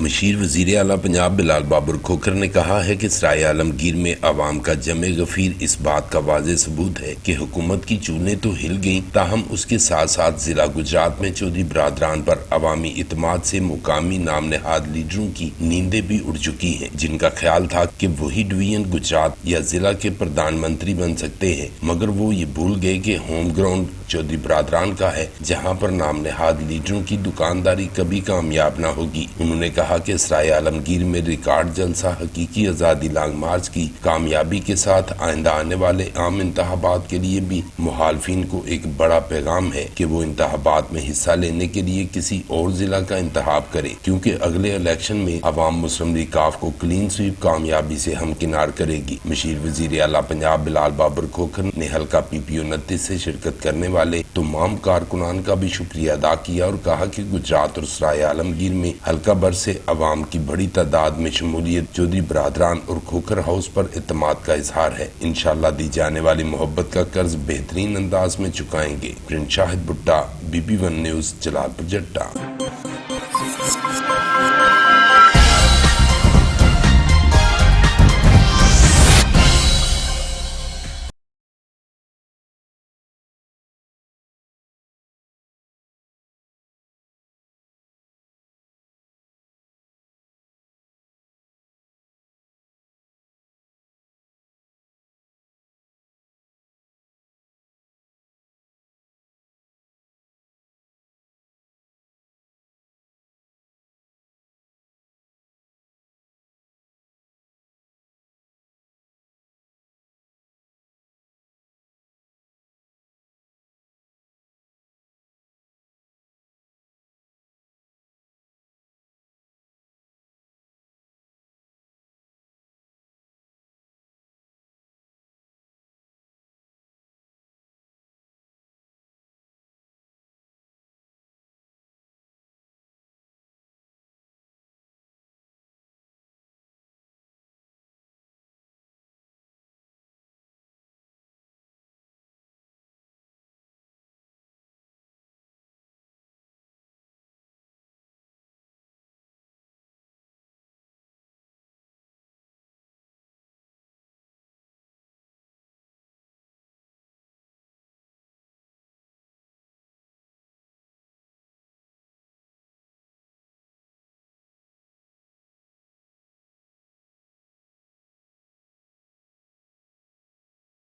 Machine वज़ीर आला पंजाब बिलाल बाबर खोखर ने कहा है कि सराय आलमगीर में अवाम का जमे गफीर इस बात का वाज़ेह सबूत है कि हुकूमत की चूलें तो हिल गईं, ताहम उसके साथ साथ जिला गुजरात में चौधरी बरादरान पर अवामी इत्माद से मुकामी नाम नहाद लीडरों की नींदें भी उड़ चुकी हैं, जिनका ख्याल था कि वही डिवीजन गुजरात या जिला के प्रधानमंत्री बन सकते हैं, मगर वो ये भूल गए कि होम ग्राउंड चौधरी बरादरान का है, जहाँ पर नाम नहाद लीडरों की दुकानदारी कभी कामयाब न होगी। उन्होंने कहा कि सराय आलमगीर में रिकॉर्ड जलसा हकीकी आज़ादी लॉन्ग मार्च की कामयाबी के साथ आइंदा आने वाले आम इंतखाबात के लिए भी मुखालफिन को एक बड़ा पैगाम है कि वो इंतखाबात में हिस्सा लेने के लिए किसी और जिला का इंतखाब करे, क्योंकि अगले इलेक्शन में अवाम मुस्लिम लीग काफ को क्लीन स्वीप कामयाबी से हमकिनार करेगी। मशीर वज़ीर आला पंजाब बिलाल बाबर खोखर ने हल्का PPO 29 से शिरकत करने वाले तमाम कारकुनान का भी शुक्रिया अदा किया और कहा कि गुजरात और सराय आलमगीर में हल्का बर से अवाम की बड़ी तादाद में शमूलियत चौधरी बरादरान और खोखर हाउस पर इत्मीनान का इजहार है। इंशाअल्लाह दी जाने वाली मोहब्बत का कर्ज बेहतरीन अंदाज में चुकाएंगे। प्रिंस शाहिद भुट्टा, BB1 न्यूज, जलालपुर जट्टा।